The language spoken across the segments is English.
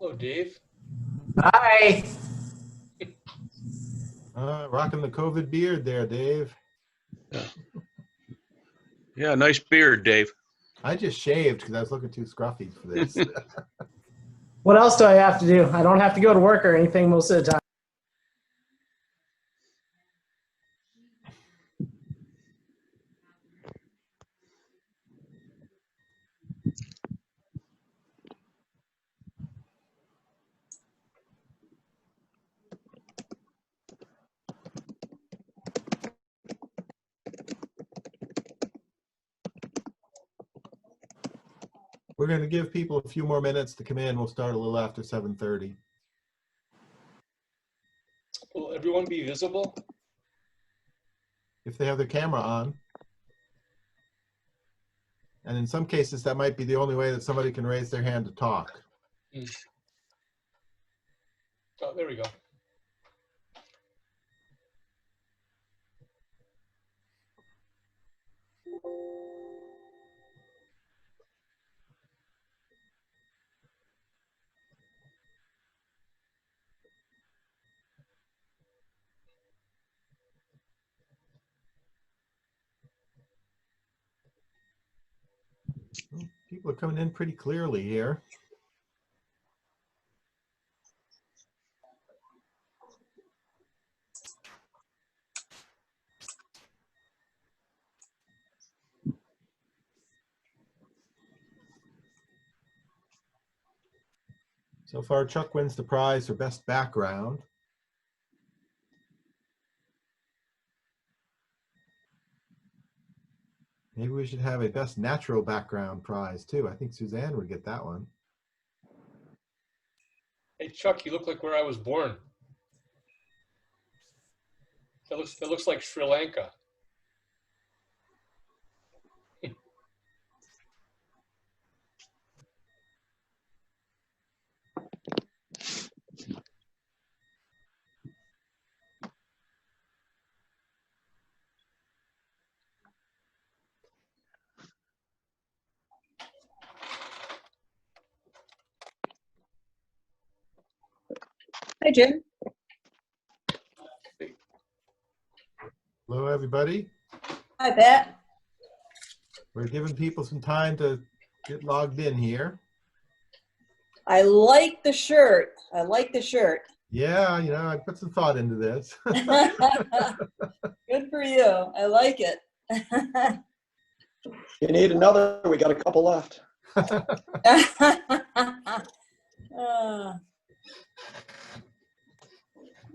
Hello, Dave. Hi. Rocking the COVID beard there, Dave. Yeah, nice beard, Dave. I just shaved because I was looking too scruffy for this. What else do I have to do? I don't have to go to work or anything most of the time. We're going to give people a few more minutes to come in. We'll start a little after 7:30. Will everyone be visible? If they have their camera on. And in some cases, that might be the only way that somebody can raise their hand to talk. Oh, there we go. People are coming in pretty clearly here. So far, Chuck wins the prize for best background. Maybe we should have a best natural background prize too. I think Suzanne would get that one. Hey, Chuck, you look like where I was born. That looks like Sri Lanka. Hi, Jim. Hello, everybody. Hi, Pat. We're giving people some time to get logged in here. I like the shirt. I like the shirt. Yeah, you know, I put some thought into this. Good for you. I like it. You need another? We got a couple left.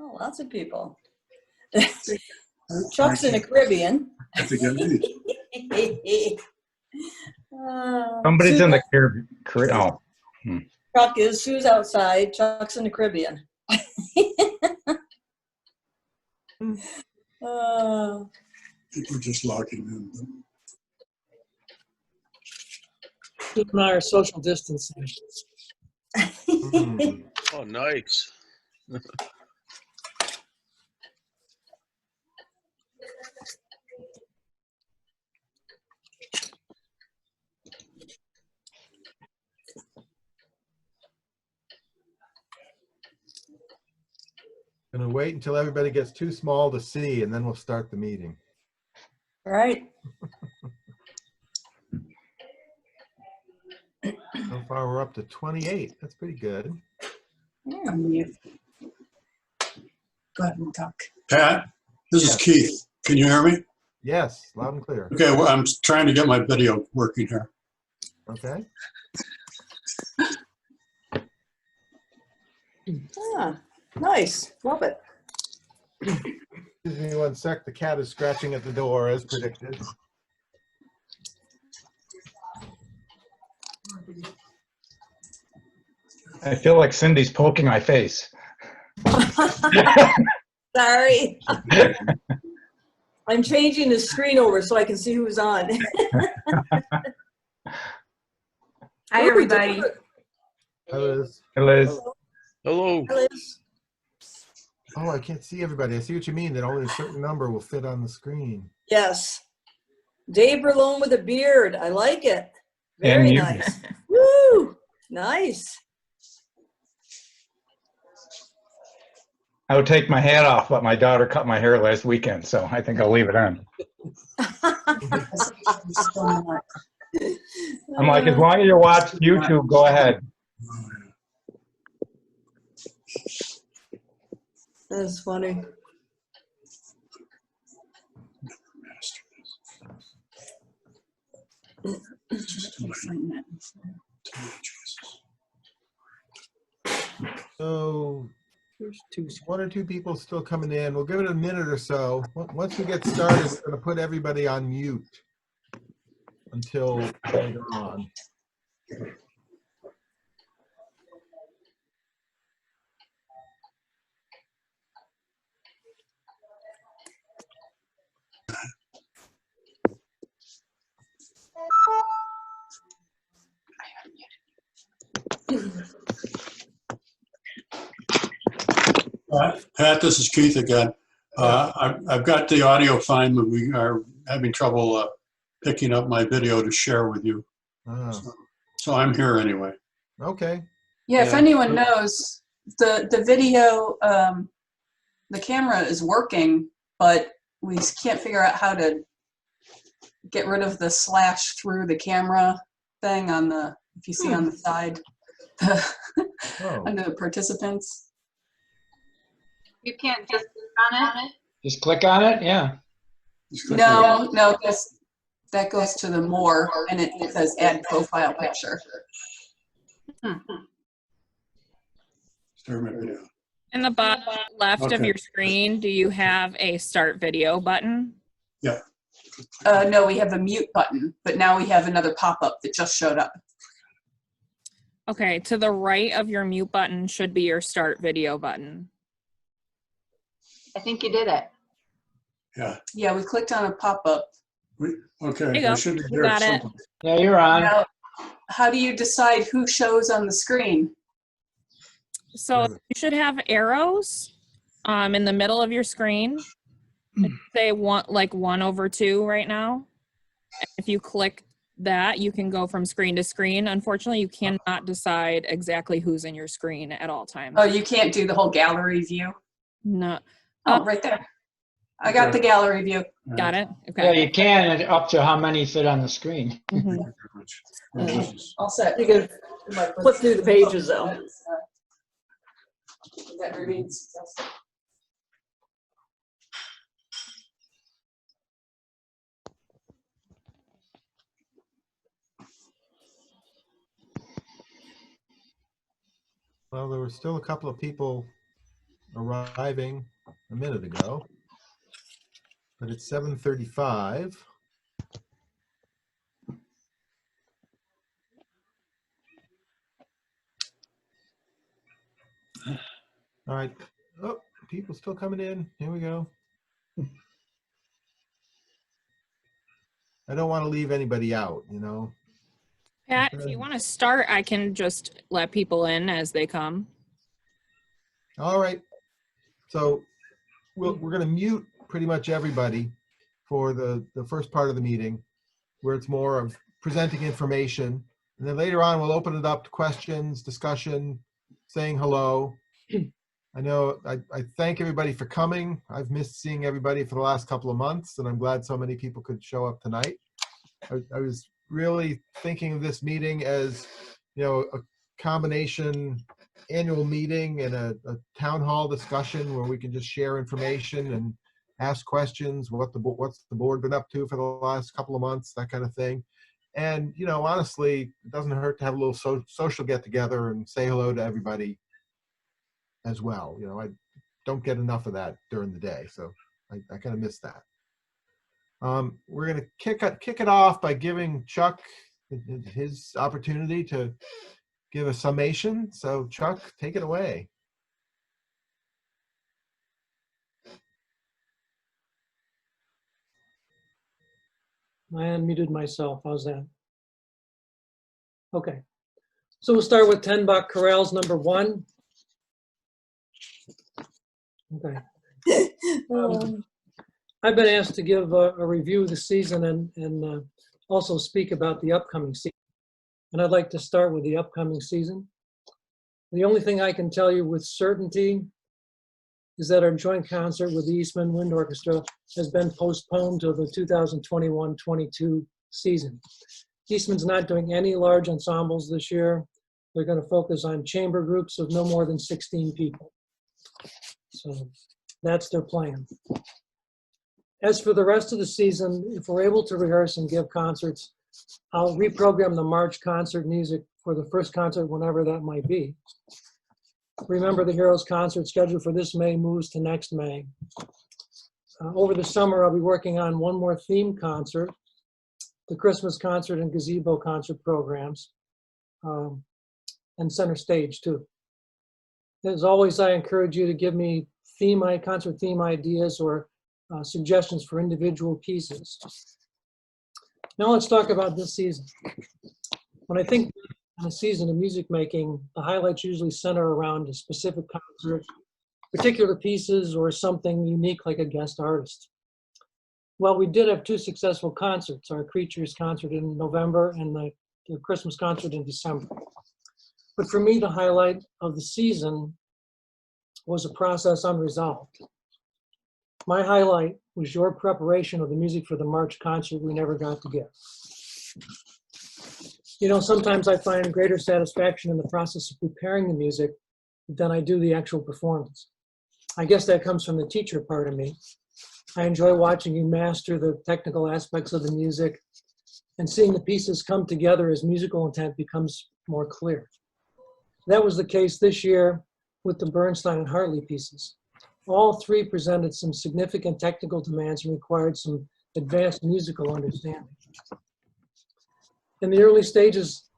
Oh, lots of people. Chuck's in the Caribbean. That's a good news. Somebody's in the Caribbean. Oh. Chuck is, Sue's outside. Chuck's in the Caribbean. People are just logging in. Keep an eye on social distancing. Oh, nice. Gonna wait until everybody gets too small to see, and then we'll start the meeting. Right. So far, we're up to 28. That's pretty good. Yeah. Go ahead and talk. Pat, this is Yes. Keith. Can you hear me? Yes, loud and clear. Okay, well, I'm trying to get my video working here. Okay. Ah, nice. Love it. Excuse me 1 sec. The cat is scratching at the door as predicted. I feel like Cindy's poking my face. Sorry. I'm changing the screen over so I can see who's on. Hi, everybody. Hi, Liz. Hey, Liz. Hello. Liz. Oh, I can't see everybody. I see what you mean, that only a certain number will fit on the screen. Yes. Dave Berlone with a beard. I like it. And Very you. nice. Woo! Nice. I would take my hat off, but my daughter cut my hair last weekend, so I think I'll leave it on. I'm like, as long as you watch YouTube, go ahead. That's funny. So There's two. one or two people still coming in. We'll give it a minute or so. Once we get started, we're going to put everybody on mute until later on. Pat, this is Keith again. I've got the audio fine, but we are having trouble picking up my video to share with you. Ah, So I'm here anyway. okay. Yeah, if anyone knows, the video, the camera is working, but we can't figure out how to get rid of the slash through the camera thing on the, if you see on the side, Oh. under the participants. You can't just click on it. Just click on it, yeah. No, because that goes to the more, and it says add profile picture. Start my video. In the bottom left of Okay. your screen, do you have a start video button? Yeah. No, we have a mute button, but now we have another pop-up that just showed up. Okay, to the right of your mute button should be your start video button. I think you did it. Yeah. Yeah, we clicked on a pop-up. Okay. There you go. I should be You here got at it. some point. Yeah, you're on. Now, how do you decide who shows on the screen? So you should have arrows in the middle of your screen. I'd say like 1/2 right now. If you click that, you can go from screen to screen. Unfortunately, you cannot decide exactly who's in your screen at all times. Oh, you can't do the whole gallery view? No. Oh, right there. I got the gallery view. Got it? Yeah, Okay. you can, up to how many fit on the screen. Mhm. All set. You can flip through the pages though. That remains successful. Well, there were still a couple of people arriving a minute ago, but it's 7:35. All right. Oh, people still coming in. Here we go. I don't want to leave anybody out, you know. Pat, if you want to start, I can just let people in as they come. All right. So we're going to mute pretty much everybody for the first part of the meeting, where it's more of presenting information. And then later on, we'll open it up to questions, discussion, saying hello. I know I thank everybody for coming. I've missed seeing everybody for the last couple of months, and I'm glad so many people could show up tonight. I was really thinking of this meeting as, you know, a combination annual meeting and a town hall discussion where we can just share information and ask questions, what's the board been up to for the last couple of months, that kind of thing. And, you know, honestly, it doesn't hurt to have a little social get together and say hello to everybody as well. You know, I don't get enough of that during the day, so I kind of miss that. We're going to kick it off by giving Chuck his opportunity to give a summation. So Chuck, take it away. I unmuted myself. How's that? Okay. So we'll start with 10 Buck Corrals number 1. Okay. I've been asked to give a review of the season and also speak about the upcoming season. And I'd like to start with the upcoming season. The only thing I can tell you with certainty is that our joint concert with the Eastman Wind Orchestra has been postponed to the 2021-22 season. Eastman's not doing any large ensembles this year. They're going to focus on chamber groups of no more than 16 people. So that's their plan. As for the rest of the season, if we're able to rehearse and give concerts, I'll reprogram the March concert music for the first concert, whenever that might be. Remember, the Heroes concert scheduled for this May moves to next May. Over the summer, I'll be working on one more theme concert, the Christmas concert and gazebo concert programs, and center stage too. As always, I encourage you to give me concert theme ideas or suggestions for individual pieces. Now let's talk about this season. When I think on a season of music making, the highlights usually center around a specific concert, particular pieces, or something unique like a guest artist. Well, we did have two successful concerts, our Creatures concert in November and the Christmas concert in December. But for me, the highlight of the season was a process unresolved. My highlight was your preparation of the music for the March concert we never got to give. You know, sometimes I find greater satisfaction in the process of preparing the music than I do the actual performance. I guess that comes from the teacher part of me. I enjoy watching you master the technical aspects of the music and seeing the pieces come together as musical intent becomes more clear. That was the case this year with the Bernstein and Hartley pieces. All three presented some significant technical demands and required some advanced musical understanding. In the early stages,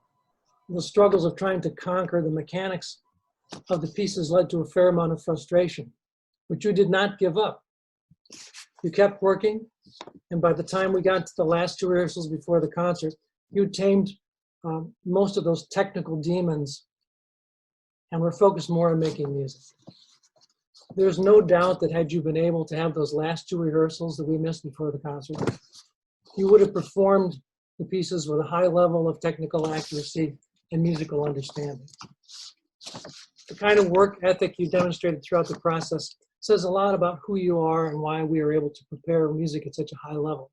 the struggles of trying to conquer the mechanics of the pieces led to a fair amount of frustration, but you did not give up. You kept working, and by the time we got to the last two rehearsals before the concert, you tamed most of those technical demons and were focused more on making music. There's no doubt that had you been able to have those last two rehearsals that we missed before the concert, you would have performed the pieces with a high level of technical accuracy and musical understanding. The kind of work ethic you demonstrated throughout the process says a lot about who you are and why we are able to prepare music at such a high level.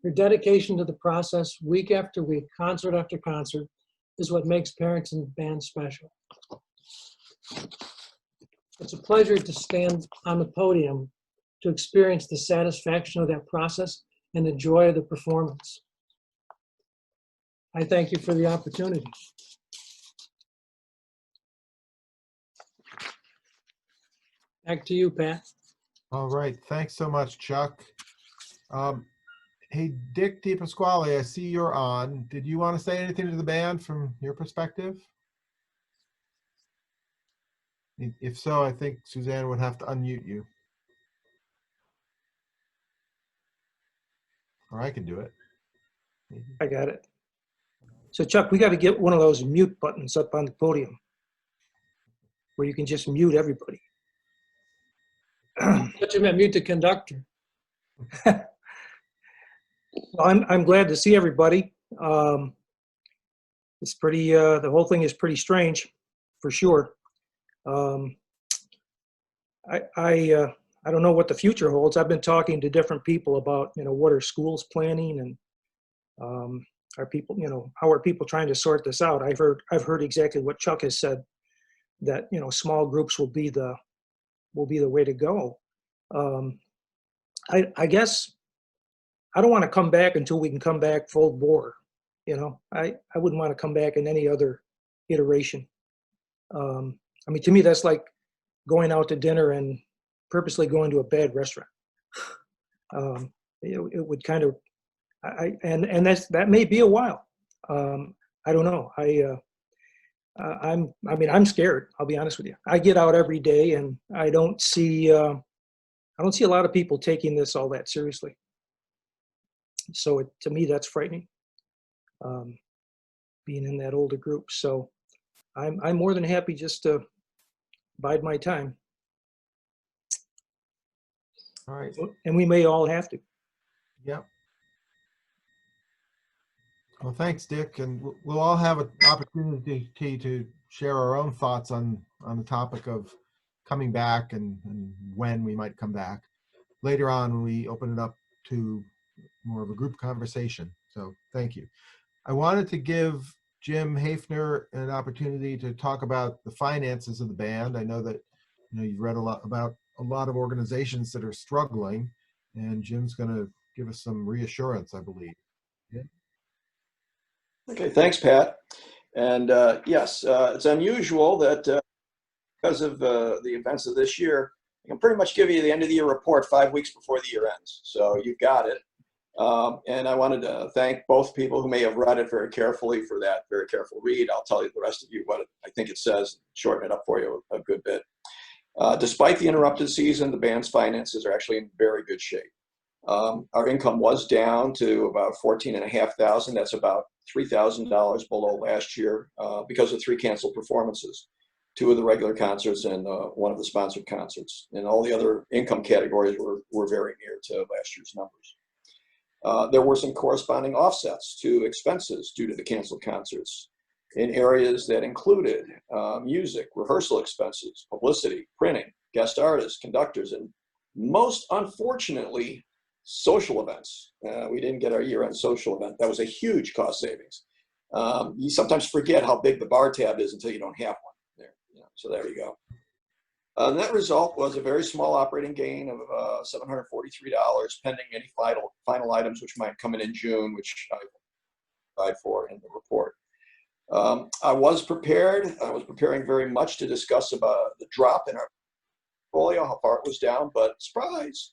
Your dedication to the process, week after week, concert after concert, is what makes Perinton Band special. It's a pleasure to stand on the podium to experience the satisfaction of that process and the joy of the performance. I thank you for the opportunity. Back to you, Pat. All right, thanks so much, Chuck. Hey, Dick DePasquale, I see you're on. Did you want to say anything to the band from your perspective? If so, I think Suzanne would have to unmute you. Or I can do it. Maybe. I got it. So Chuck, we got to get one of those mute buttons up on the podium where you can just mute everybody. But you meant mute the conductor. Well, I'm glad to see everybody. It's pretty, the whole thing is pretty strange, for sure. I don't know what the future holds. I've been talking to different people about, what are schools planning and are people, how are people trying to sort this out? I've heard exactly what Chuck has said, that, small groups will be the way to go. I guess I don't want to come back until we can come back full bore. I wouldn't want to come back in any other iteration. To me, that's like going out to dinner and purposely going to a bad restaurant. It would kind of, that may be a while. I don't know. I'm scared. I'll be honest with you. I get out every day, and I don't see a lot of people taking this all that seriously. So to me, that's frightening. Being in that older group, so I'm more than happy just to bide my time. All right. And we may all have to. Yep. Well, thanks, Dick, and we'll all have an opportunity to share our own thoughts on the topic of coming back and when we might come back. Later on, we open it up to more of a group conversation. So thank you. I wanted to give Jim Hafner an opportunity to talk about the finances of the band. I know that you've read a lot about a lot of organizations that are struggling, and Jim's going to give us some reassurance, I believe. Yeah. Okay, thanks, Pat. And yes, it's unusual that because of the events of this year, I can pretty much give you the end of the year report 5 weeks before the year ends. So you've got it. And I wanted to thank both people who may have read it very carefully for that very careful read. I'll tell you the rest of you what I think it says, shorten it up for you a good bit. Despite the interrupted season, the band's finances are actually in very good shape. Our income was down to about $14,500. That's about $3,000 below last year because of 3 canceled performances, 2 of the regular concerts and 1 of the sponsored concerts. And all the other income categories were very near to last year's numbers. There were some corresponding offsets to expenses due to the canceled concerts in areas that included music, rehearsal expenses, publicity, printing, guest artists, conductors, and most unfortunately, social events. We didn't get our year-end social event. That was a huge cost savings. You sometimes forget how big the bar tab is until you don't have one. There, so there you go. The net result was a very small operating gain of $743, pending any final items which might come in June, which I applied for in the report. I was prepared. I was preparing very much to discuss about the drop in our portfolio, how far it was down, but surprise,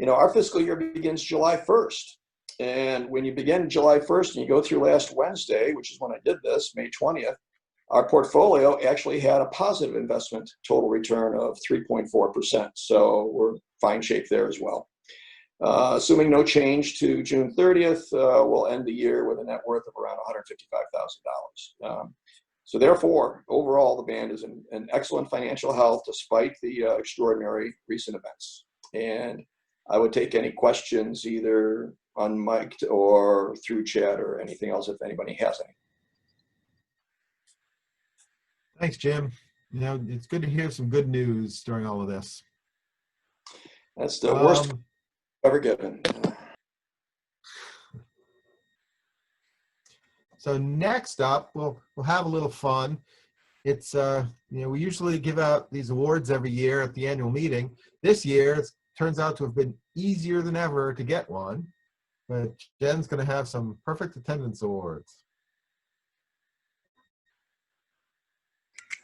our fiscal year begins July 1st. And when you begin July 1st and you go through last Wednesday, which is when I did this, May 20th, our portfolio actually had a positive investment total return of 3.4%. So we're fine shape there as well. Assuming no change to June 30th, we'll end the year with a net worth of around $155,000. So therefore, overall, the band is in excellent financial health despite the extraordinary recent events. And I would take any questions either unmiked or through chat or anything else if anybody has any. Thanks, Jim. It's good to hear some good news during all of this. That's the worst ever given. So next up, we'll have a little fun. It's we usually give out these awards every year at the annual meeting. This year, it turns out to have been easier than ever to get one, but Jen's going to have some perfect attendance awards.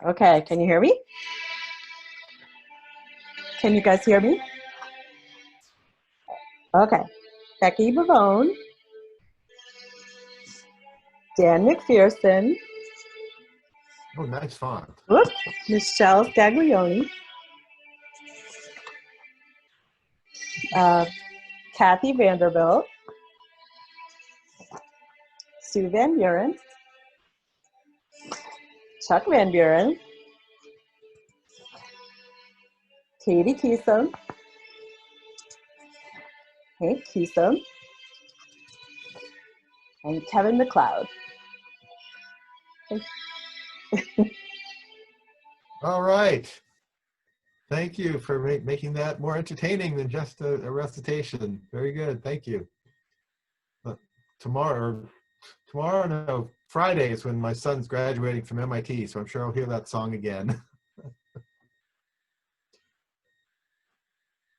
Okay, can you hear me? Can you guys hear me? Okay, Becky Bavone, Dan McPherson, Oh, nice font. whoops, Michelle Scaglione, Kathy Vanderbilt, Sue Van Buren, Chuck Van Buren, Katie Keeson, Hank Keeson, and Kevin McLeod. All right. Thank you for making that more entertaining than just a recitation. Very good. Thank you. Friday is when my son's graduating from MIT, so I'm sure I'll hear that song again.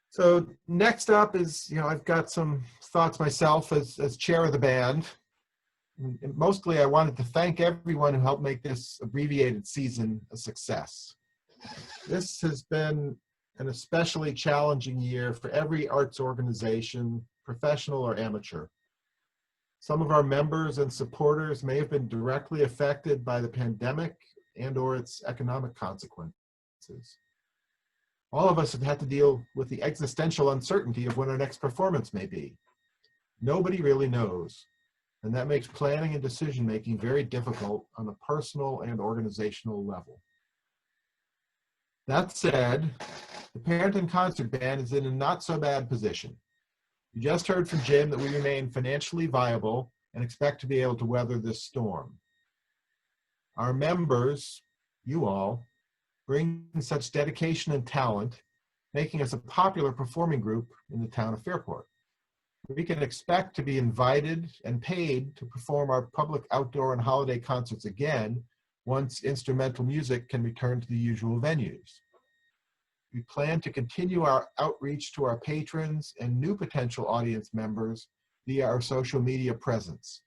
So next up is, I've got some thoughts myself as chair of the band. And mostly I wanted to thank everyone who helped make this abbreviated season a success. This has been an especially challenging year for every arts organization, professional or amateur. Some of our members and supporters may have been directly affected by the pandemic and/or its economic consequences. All of us have had to deal with the existential uncertainty of when our next performance may be. Nobody really knows, and that makes planning and decision-making very difficult on a personal and organizational level. That said, the Perinton Concert Band is in a not-so-bad position. You just heard from Jim that we remain financially viable and expect to be able to weather this storm. Our members, you all, bring such dedication and talent, making us a popular performing group in the town of Fairport. We can expect to be invited and paid to perform our public outdoor and holiday concerts again once instrumental music can return to the usual venues. We plan to continue our outreach to our patrons and new potential audience members via our social media presence.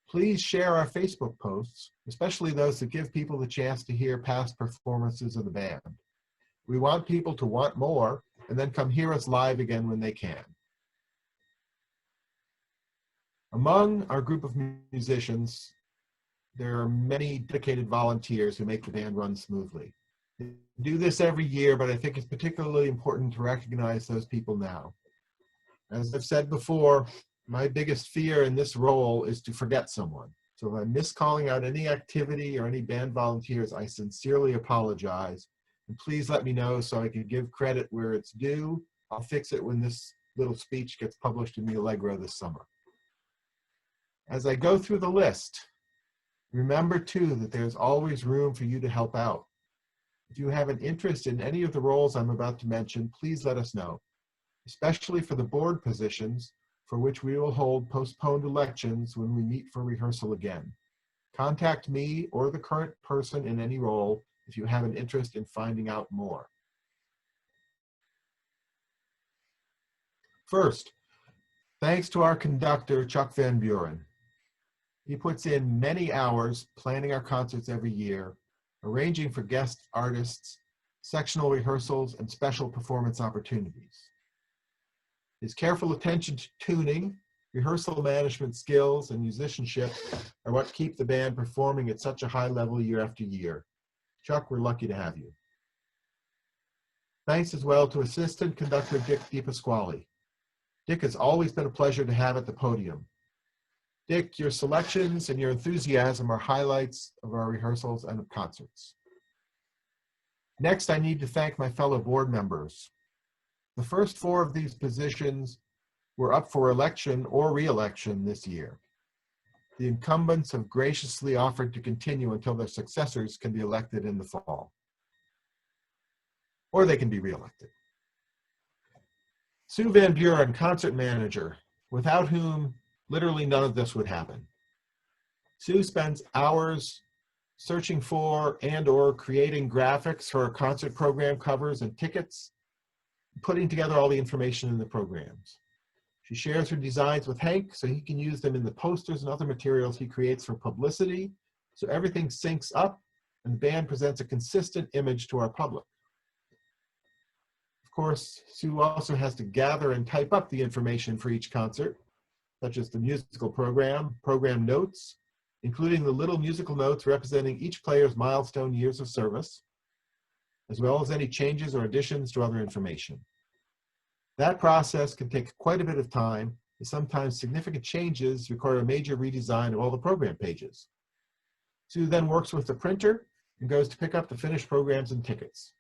Please share our Facebook posts, especially those that give people the chance to hear past performances of the band. We want people to want more and then come hear us live again when they can. Among our group of musicians, there are many dedicated volunteers who make the band run smoothly. We do this every year, but I think it's particularly important to recognize those people now. As I've said before, my biggest fear in this role is to forget someone. So if I miss calling out any activity or any band volunteers, I sincerely apologize. And please let me know so I can give credit where it's due. I'll fix it when this little speech gets published in the Allegro this summer. As I go through the list, remember too that there's always room for you to help out. If you have an interest in any of the roles I'm about to mention, please let us know, especially for the board positions for which we will hold postponed elections when we meet for rehearsal again. Contact me or the current person in any role if you have an interest in finding out more. First, thanks to our conductor, Chuck Van Buren. He puts in many hours planning our concerts every year, arranging for guest artists, sectional rehearsals, and special performance opportunities. His careful attention to tuning, rehearsal management skills, and musicianship are what keep the band performing at such a high level year after year. Chuck, we're lucky to have you. Thanks as well to assistant conductor Dick DiPasquale. Dick has always been a pleasure to have at the podium. Dick, your selections and your enthusiasm are highlights of our rehearsals and concerts. Next, I need to thank my fellow board members. The first 4 of these positions were up for election or re-election this year. The incumbents have graciously offered to continue until their successors can be elected in the fall. Or they can be re-elected. Sue Van Buren, concert manager, without whom literally none of this would happen. Sue spends hours searching for and/or creating graphics for our concert program covers and tickets, putting together all the information in the programs. She shares her designs with Hank so he can use them in the posters and other materials he creates for publicity, so everything syncs up and the band presents a consistent image to our public. Of course, Sue also has to gather and type up the information for each concert, such as the musical program, program notes, including the little musical notes representing each player's milestone years of service, as well as any changes or additions to other information. That process can take quite a bit of time, and sometimes significant changes require a major redesign of all the program pages. Sue then works with the printer and goes to pick up the finished programs and tickets.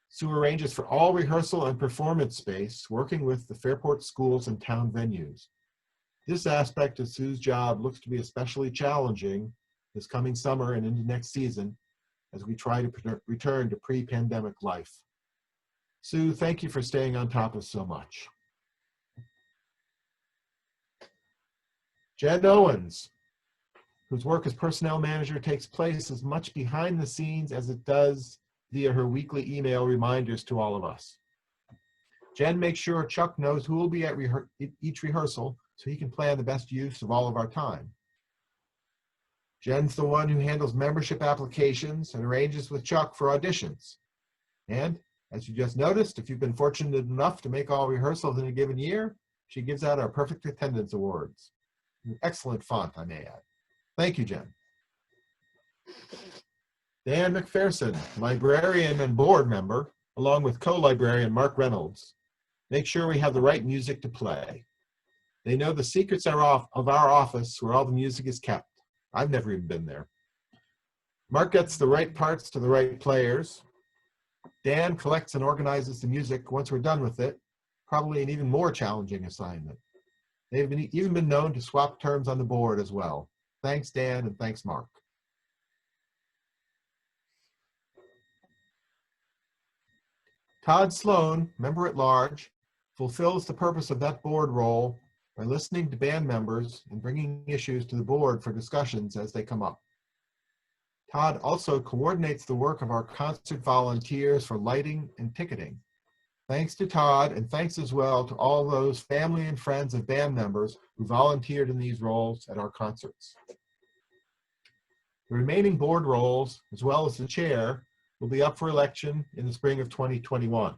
Sue arranges for all rehearsal and performance space, working with the Fairport schools and town venues. This aspect of Sue's job looks to be especially challenging this coming summer and into next season as we try to return to pre-pandemic life. Sue, thank you for staying on top of so much. Jen Owens, whose work as personnel manager takes place as much behind the scenes as it does via her weekly email reminders to all of us. Jen makes sure Chuck knows who will be at each rehearsal so he can plan the best use of all of our time. Jen's the one who handles membership applications and arranges with Chuck for auditions. And as you just noticed, if you've been fortunate enough to make all rehearsals in a given year, she gives out our perfect attendance awards. An excellent font, I may add. Thank you, Jen. Dan McPherson, librarian and board member, along with co-librarian Mark Reynolds, make sure we have the right music to play. They know the secrets of our office where all the music is kept. I've never even been there. Mark gets the right parts to the right players. Dan collects and organizes the music once we're done with it, probably an even more challenging assignment. They've even been known to swap terms on the board as well. Thanks, Dan, and thanks, Mark. Todd Sloan, member at large, fulfills the purpose of that board role by listening to band members and bringing issues to the board for discussions as they come up. Todd also coordinates the work of our concert volunteers for lighting and ticketing. Thanks to Todd, and thanks as well to all those family and friends of band members who volunteered in these roles at our concerts. The remaining board roles, as well as the chair, will be up for election in the spring of 2021.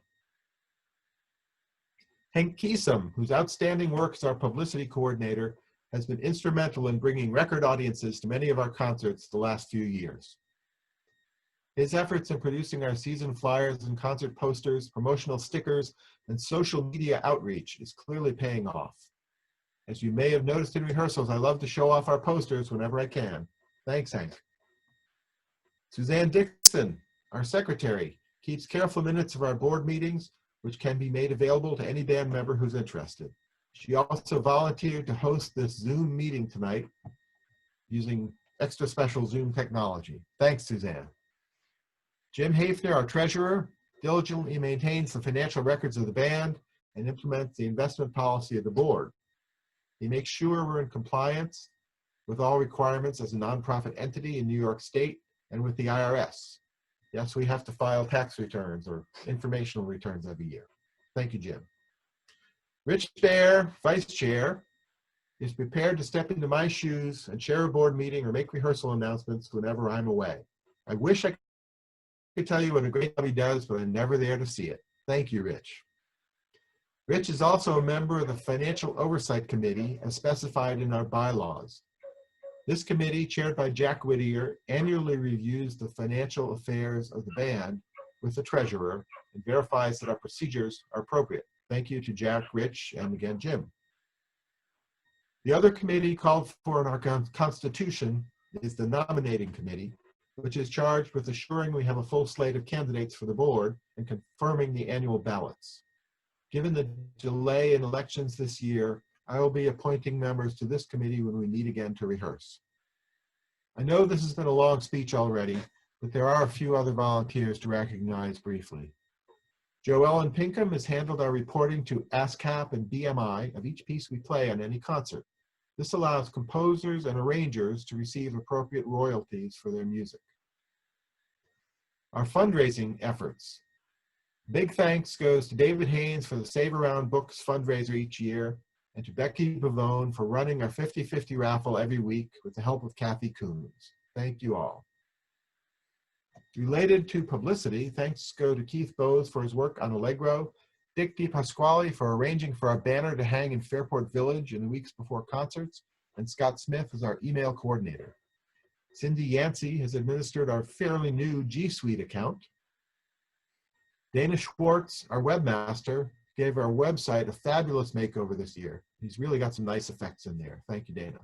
Hank Keesum, whose outstanding work as our publicity coordinator, has been instrumental in bringing record audiences to many of our concerts the last few years. His efforts in producing our season flyers and concert posters, promotional stickers, and social media outreach is clearly paying off. As you may have noticed in rehearsals, I love to show off our posters whenever I can. Thanks, Hank. Suzanne Dixon, our secretary, keeps careful minutes of our board meetings, which can be made available to any band member who's interested. She also volunteered to host this Zoom meeting tonight using extra special Zoom technology. Thanks, Suzanne. Jim Hafner, our treasurer, diligently maintains the financial records of the band and implements the investment policy of the board. He makes sure we're in compliance with all requirements as a nonprofit entity in New York State and with the IRS. Yes, we have to file tax returns or informational returns every year. Thank you, Jim. Rich Bear, vice chair, is prepared to step into my shoes and chair a board meeting or make rehearsal announcements whenever I'm away. I wish I could tell you what a great job he does, but I'm never there to see it. Thank you, Rich. Rich is also a member of the Financial Oversight Committee as specified in our bylaws. This committee, chaired by Jack Whittier, annually reviews the financial affairs of the band with the treasurer and verifies that our procedures are appropriate. Thank you to Jack, Rich, and again, Jim. The other committee called for in our Constitution is the Nominating Committee, which is charged with assuring we have a full slate of candidates for the board and confirming the annual ballots. Given the delay in elections this year, I will be appointing members to this committee when we meet again to rehearse. I know this has been a long speech already, but there are a few other volunteers to recognize briefly. Joellen Pinkham has handled our reporting to ASCAP and BMI of each piece we play on any concert. This allows composers and arrangers to receive appropriate royalties for their music. Our fundraising efforts. Big thanks goes to David Haynes for the Save Around Books fundraiser each year, and to Becky Pavone for running our 50-50 raffle every week with the help of Kathy Coons. Thank you all. Related to publicity, thanks go to Keith Bowes for his work on Allegro, Dick DiPasquale for arranging for our banner to hang in Fairport Village in the weeks before concerts, and Scott Smith is our email coordinator. Cindy Yancey has administered our fairly new G Suite account. Dana Schwartz, our webmaster, gave our website a fabulous makeover this year. He's really got some nice effects in there. Thank you, Dana.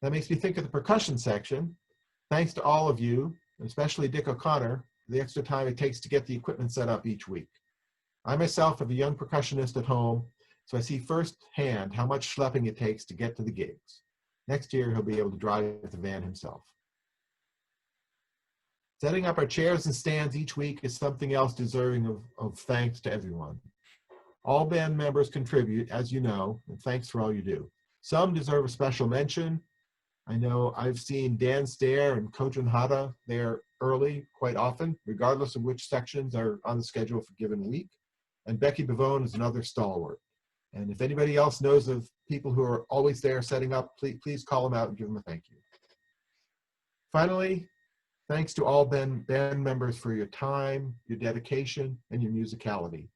That makes me think of the percussion section. Thanks to all of you, and especially Dick O'Connor, for the extra time it takes to get the equipment set up each week. I myself have a young percussionist at home, so I see firsthand how much schlepping it takes to get to the gigs. Next year, he'll be able to drive the van himself. Setting up our chairs and stands each week is something else deserving of thanks to everyone. All band members contribute, as you know, and thanks for all you do. Some deserve a special mention. I know I've seen Dan Stair and Kojun Hata there early quite often, regardless of which sections are on the schedule for a given week. And Becky Pavone is another stalwart. And if anybody else knows of people who are always there setting up, please call them out and give them a thank you. Finally, thanks to all band members for your time, your dedication, and your musicality.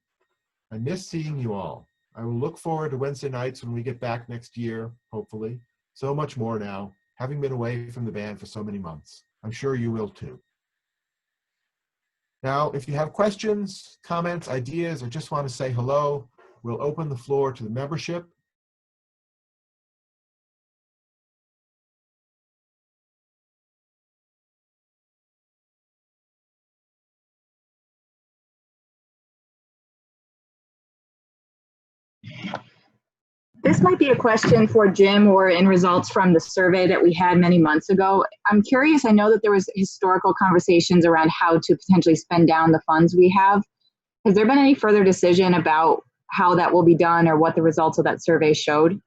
I miss seeing you all. I will look forward to Wednesday nights when we get back next year, hopefully. So much more now, having been away from the band for so many months. I'm sure you will too. Now, if you have questions, comments, ideas, or just want to say hello, we'll open the floor to the membership. This might be a question for Jim or in results from the survey that we had many months ago. I'm curious, I know that there was historical conversations around how to potentially spend down the funds we have. Has there been any further decision about how that will be done or what the results of that survey showed?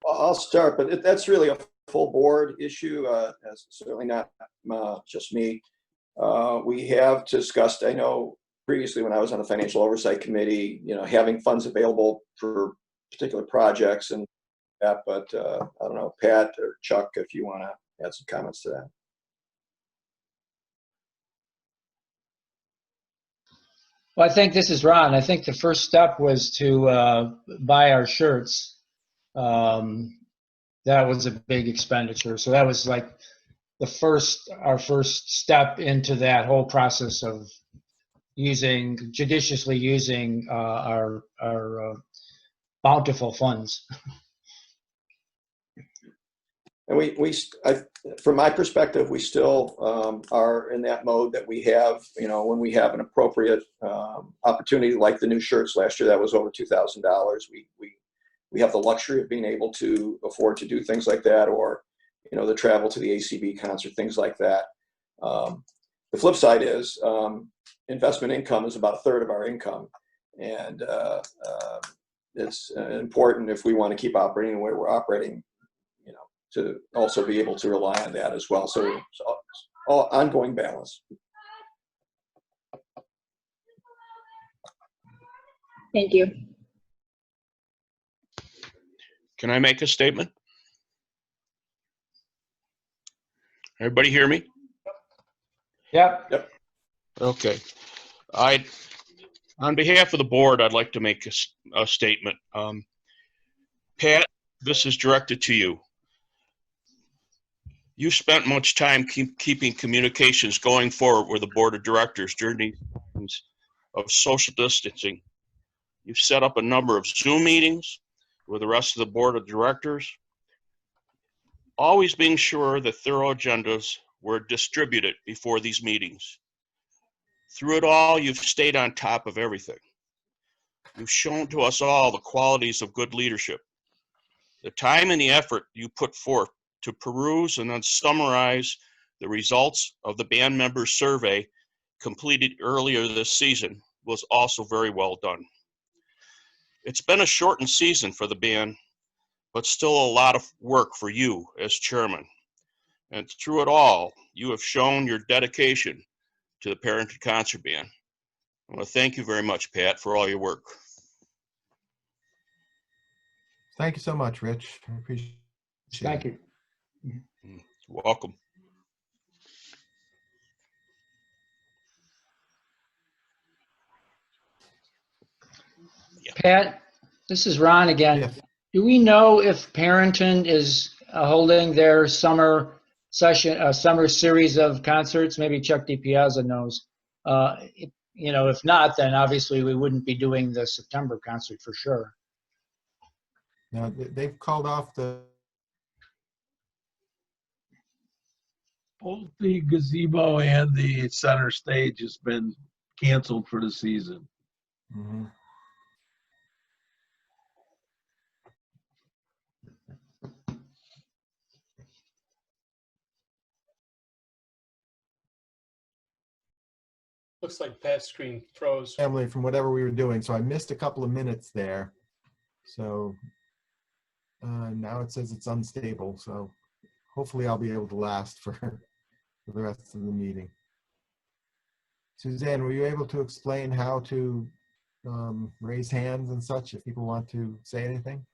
I'll start, but that's really a full board issue. It's certainly not just me. We have discussed, I know previously when I was on the Financial Oversight Committee, having funds available for particular projects and that, but I don't know, Pat or Chuck, if you want to add some comments to that. Well, I think this is Ron. I think the first step was to buy our shirts. That was a big expenditure. So that was like our first step into that whole process of judiciously using our bountiful funds. And from my perspective, we still are in that mode that we have, when we have an appropriate opportunity, like the new shirts last year, that was over $2,000. We have the luxury of being able to afford to do things like that, or, the travel to the ACB concert, things like that. The flip side is investment income is about a third of our income. And it's important if we want to keep operating the way we're operating, to also be able to rely on that as well. So it's all ongoing balance. Thank you. Can I make a statement? Everybody hear me? Yep. Okay. On behalf of the board, I'd like to make a statement. Pat, this is directed to you. You spent much time keeping communications going forward with the board of directors during these times of social distancing. You've set up a number of Zoom meetings with the rest of the board of directors, always being sure that thorough agendas were distributed before these meetings. Through it all, you've stayed on top of everything. You've shown to us all the qualities of good leadership. The time and the effort you put forth to peruse and then summarize the results of the band members survey completed earlier this season was also very well done. It's been a shortened season for the band, but still a lot of work for you as chairman. And through it all, you have shown your dedication to the Perinton Concert Band. I want to thank you very much, Pat, for all your work. Thank you so much, Rich. I appreciate it. Thank you. You're welcome. Pat, this is Ron again. Yes. Do we know if Perinton is holding their summer series of concerts? Maybe Chuck DiPiazza knows. If not, then obviously we wouldn't be doing the September concert for sure. Now, they've called off both the gazebo and the center stage has been canceled for the season. Mm-hmm. Looks like Pat's screen froze. Family from whatever we were doing, so I missed a couple of minutes there. So now it says it's unstable, so hopefully I'll be able to last for the rest of the meeting. Suzanne, were you able to explain how to raise hands and such if people want to say anything?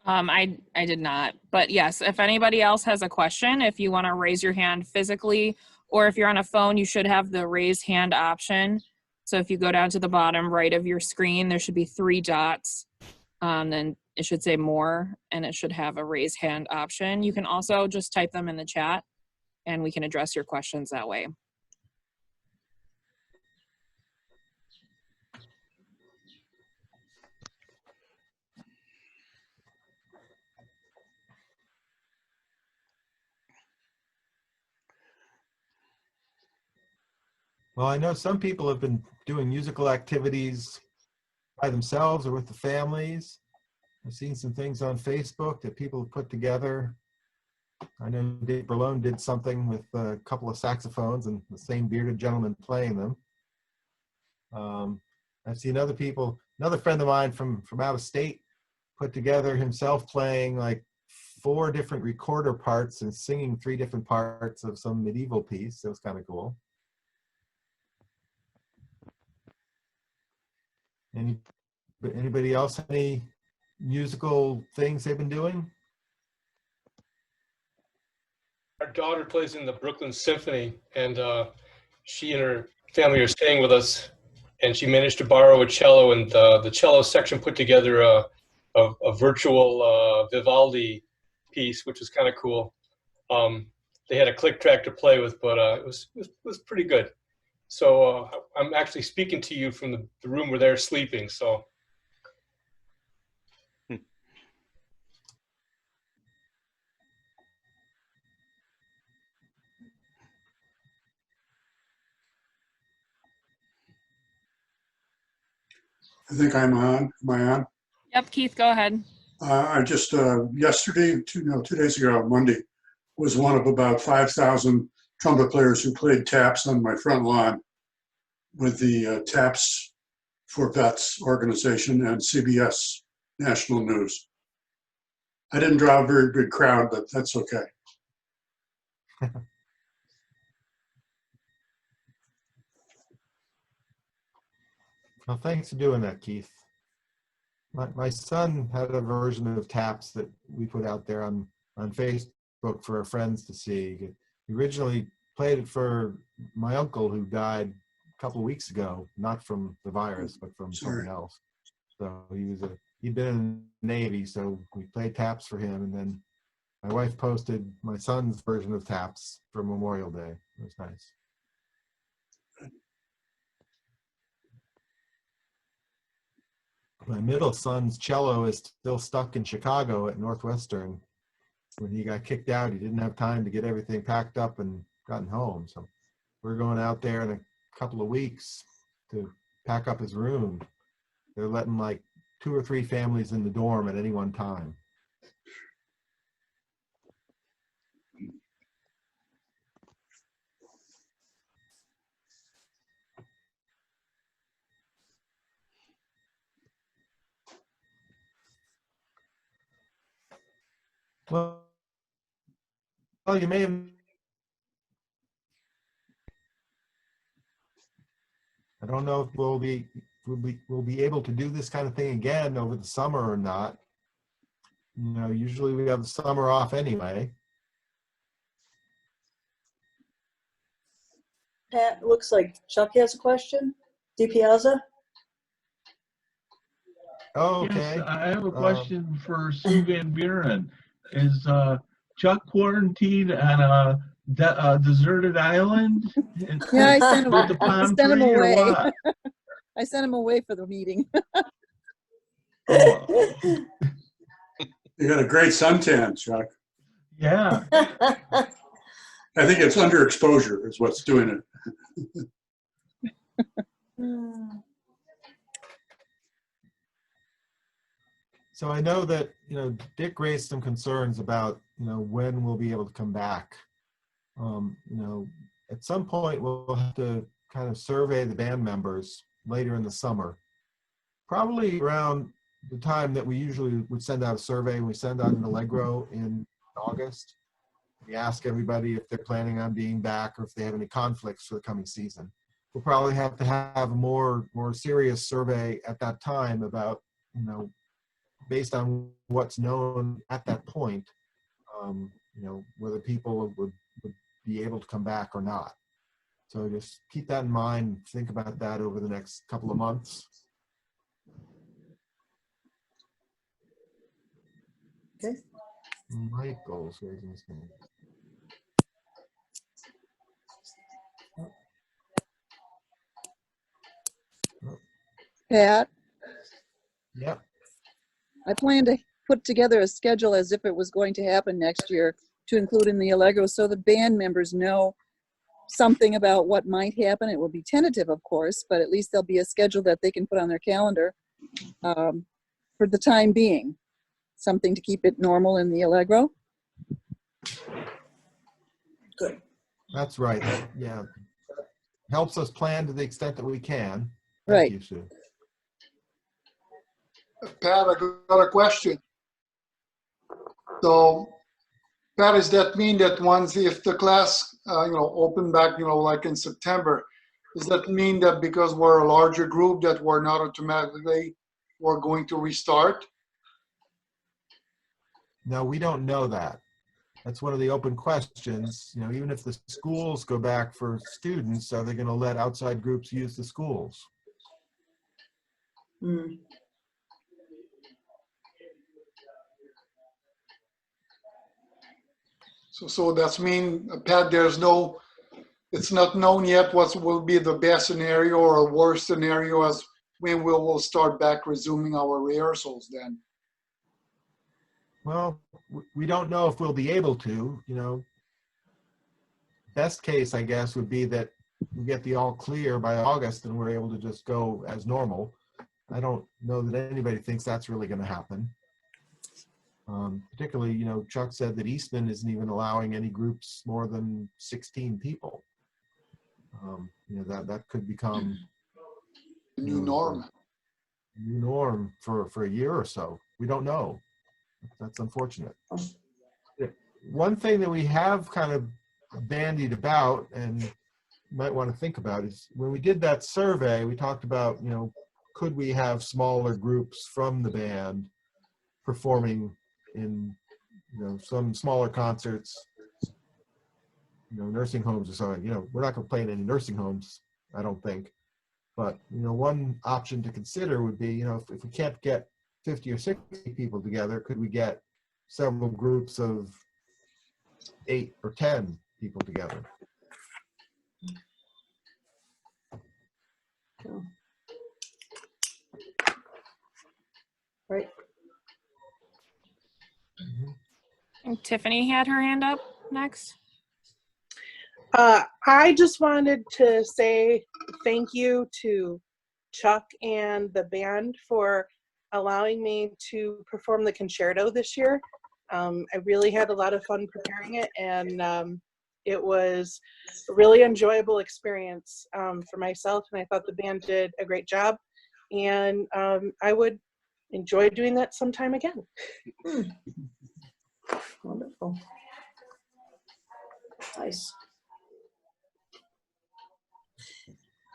I did not, but yes, if anybody else has a question, if you want to raise your hand physically, or if you're on a phone, you should have the raise hand option. So if you go down to the bottom right of your screen, there should be 3 dots. Then it should say more, and it should have a raise hand option. You can also just type them in the chat, and we can address your questions that way. Well, I know some people have been doing musical activities by themselves or with the families. I've seen some things on Facebook that people have put together. I know Dave Berlone did something with a couple of saxophones and the same bearded gentleman playing them. I've seen other people, another friend of mine from out of state put together himself playing like 4 different recorder parts and singing 3 different parts of some medieval piece. It was kind of cool. Anybody else have any musical things they've been doing? Our daughter plays in the Brooklyn Symphony, and she and her family are staying with us. And she managed to borrow a cello, and the cello section put together a virtual Vivaldi piece, which was kind of cool. They had a click track to play with, but it was pretty good. So I'm actually speaking to you from the room where they're sleeping. So. I think I'm on. Am I on? Yep, Keith, go ahead. I just, yesterday, 2 days ago, Monday, was one of about 5,000 trumpet players who played taps on my front lawn with the Taps for Vets organization and CBS National News. I didn't draw a very big crowd, but that's okay. Well, thanks for doing that, Keith. My son had a version of Taps that we put out there on Facebook for our friends to see. He originally played it for my uncle who died a couple of weeks ago, not from the virus, but from something else. So he'd been in the Navy, so we played Taps for him, and then my wife posted my son's version of Taps for Memorial Day. It was nice. My middle son's cello is still stuck in Chicago at Northwestern. When he got kicked out, he didn't have time to get everything packed up and gotten home. So we're going out there in a couple of weeks to pack up his room. They're letting like 2 or 3 families in the dorm at any one time. Well, you may have. I don't know if we'll be able to do this kind of thing again over the summer or not. You know, usually we have the summer off anyway. Pat, looks like Chuck has a question. DiPiazza? Oh, okay. Yes, I have a question for Sue Van Buren. Is Chuck quarantined on a deserted island? Yeah, I sent him, with the I palm sent him tree or away. what? I sent him away for the meeting. You got a great suntan, Chuck. Yeah. I think it's underexposure is what's doing it. So I know that, you know, Dick raised some concerns about, you know, when we'll be able to come back. You know, at some point we'll have to kind of survey the band members later in the summer. Probably around the time that we usually would send out a survey. We send out an Allegro in August. We ask everybody if they're planning on being back or if they have any conflicts for the coming season. We'll probably have to have a more serious survey at that time about, you know, based on what's known at that point, you know, whether people would be able to come back or not. So just keep that in mind. Think about that over the next couple of months. Okay. Michael's raising his hand. Pat, Yep. I plan to put together a schedule as if it was going to happen next year to include in the Allegro so the band members know something about what might happen. It will be tentative, of course, but at least there'll be a schedule that they can put on their calendar for the time being. Something to keep it normal in the Allegro. Good. That's right. Yeah. Helps us plan to the extent that we can. Right. you, Sue. Pat, I got a question. So, Pat, does that mean that once if the class, open back, like in September, does that mean that because we're a larger group that we're not automatically, we're going to restart? No, we don't know that. That's one of the open questions. Even if the schools go back for students, are they going to let outside groups use the schools? Hmm. So that's mean, Pat, it's not known yet what will be the best scenario or worst scenario as when we'll start back resuming our rehearsals then. Well, we don't know if we'll be able to. Best case, I guess, would be that we get the all clear by August and we're able to just go as normal. I don't know that anybody thinks that's really going to happen. Particularly, Chuck said that Eastman isn't even allowing any groups more than 16 people. That could become the new norm. New norm for a year or so. We don't know. That's unfortunate. One thing that we have kind of bandied about and you might want to think about is when we did that survey, we talked about, could we have smaller groups from the band performing in, some smaller concerts, nursing homes or something. We're not going to play in any nursing homes, I don't think. But, one option to consider would be, if we can't get 50 or 60 people together, could we get several groups of 8 or 10 people together? Right. And Tiffany had her hand up next. I just wanted to say thank you to Chuck and the band for allowing me to perform the concerto this year. I really had a lot of fun preparing it, and it was a really enjoyable experience for myself, and I thought the band did a great job, and I would enjoy doing that sometime again. Wonderful. Nice.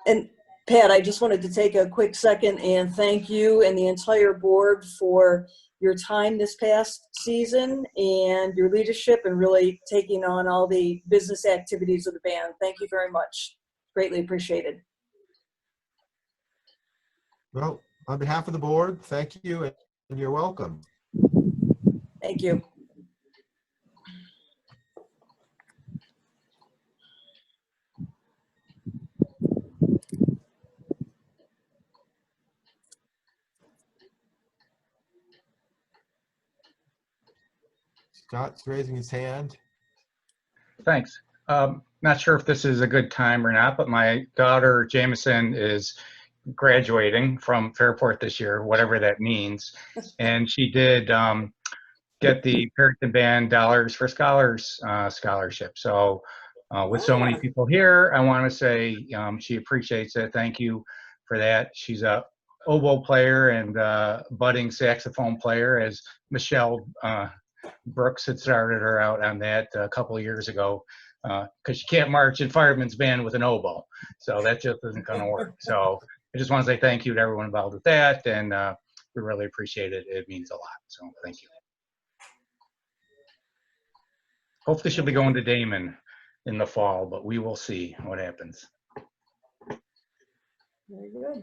And Pat, I just wanted to take a quick second and thank you and the entire board for your time this past season and your leadership and really taking on all the business activities of the band. Thank you very much. Greatly appreciated. Well, on behalf of the board, thank you and you're welcome. Thank you. Scott's raising his hand. Thanks. Not sure if this is a good time or not, but my daughter Jameson is graduating from Fairport this year, whatever that means. And she did get the Perinton Band Dollars for Scholars scholarship. So with so many people here, I want to say she appreciates it. Thank you for that. She's a oboe player and budding saxophone player, as Michelle Brooks had started her out on that a couple of years ago, because you can't march in fireman's band with an oboe. So that just isn't going to work. So I just want to say thank you to everyone involved with that, and we really appreciate it. It means a lot. So thank you. Hopefully she'll be going to Damon in the fall, but we will see what happens. Very good.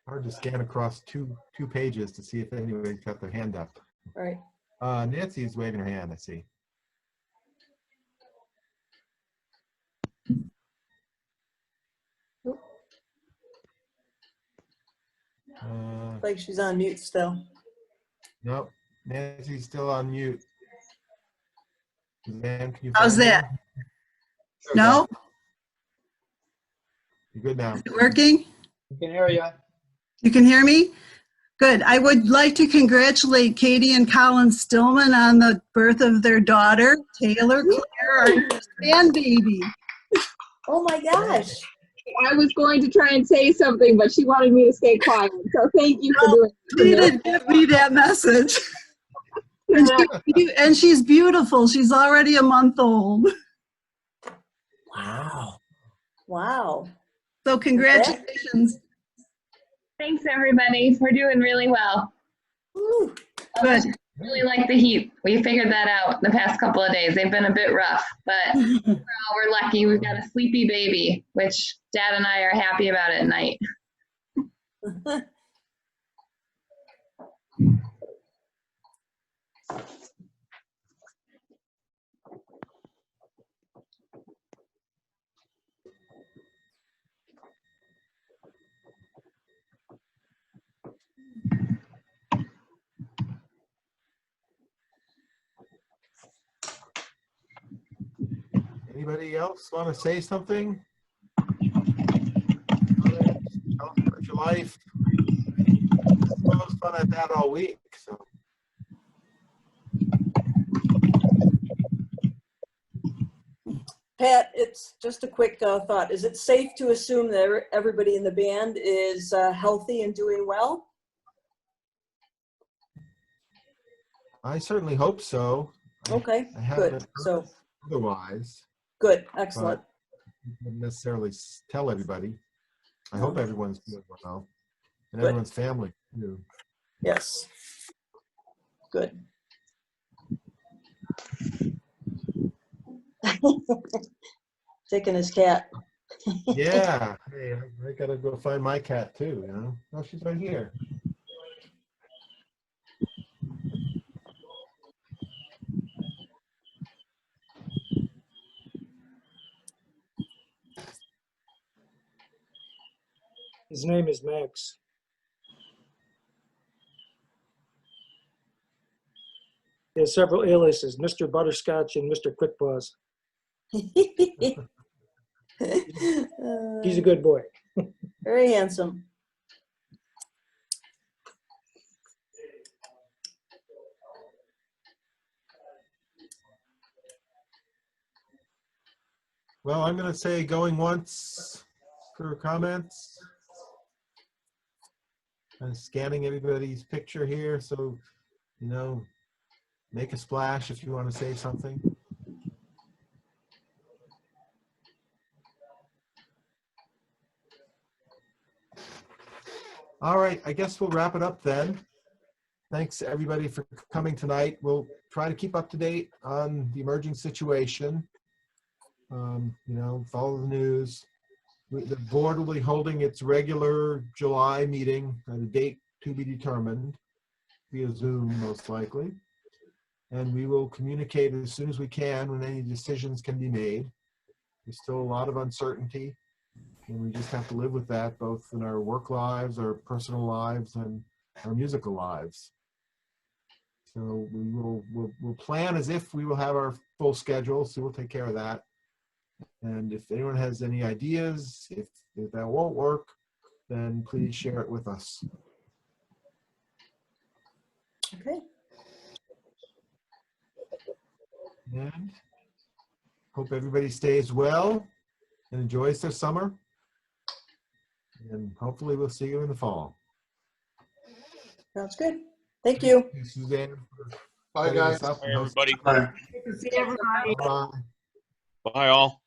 Hard to scan across two pages to see if anybody's got their hand up. Right. Nancy's waving her hand, I see. Like she's on mute still. Nope, Nancy's still on mute. Suzanne, can you How's find that? her? No? You're good now. Is it working? We can hear you. You can hear me? Good. I would like to congratulate Katie and Colin Stillman on the birth of their daughter, Taylor Claire, our grandbaby. Oh my gosh. I was going to try and say something, but she wanted me to stay quiet. So thank you for doing it. She didn't give me that message. And she's beautiful. She's already a month old. Wow. Wow. So congratulations. Thanks, everybody. We're doing really well. Good. Really like the heat. We figured that out the past couple of days. They've been a bit rough, but overall, we're lucky. We've got a sleepy baby, which Dad and I are happy about at night. Anybody else want to say something? Tell us about your life. I was fun at that all week. So. Pat, it's just a quick thought. Is it safe to assume that everybody in the band is healthy and doing well? I certainly hope so. Okay, I haven't good. heard So otherwise. good, excellent. I wouldn't necessarily tell everybody. I hope everyone's doing well, and Good. everyone's family too. Yes. Good. Taking his cat. Yeah. Hey, I gotta go find my cat too. You know. Oh, she's right here. His name is Max. He has several aliases, Mr. Butterscotch and Mr. Quickpaws. He's a good boy. Very handsome. Well, I'm going to say going once for comments. I'm scanning everybody's picture here, so, you know, make a splash if you want to say something. All right, I guess we'll wrap it up then. Thanks everybody for coming tonight. We'll try to keep up to date on the emerging situation. You know, follow the news. The board will be holding its regular July meeting at a date to be determined via Zoom, most likely. And we will communicate as soon as we can when any decisions can be made. There's still a lot of uncertainty, and we just have to live with that, both in our work lives, our personal lives, and our musical lives. So we'll plan as if we will have our full schedule, so we'll take care of that. And if anyone has any ideas, if that won't work, then please share it with us. Okay. And hope everybody stays well and enjoys their summer. And hopefully we'll see you in the fall. Sounds good. Thank you. Thank you, Suzanne. Bye, guys. Bye, everybody. Bye. Good to see everybody. Bye. Bye, all.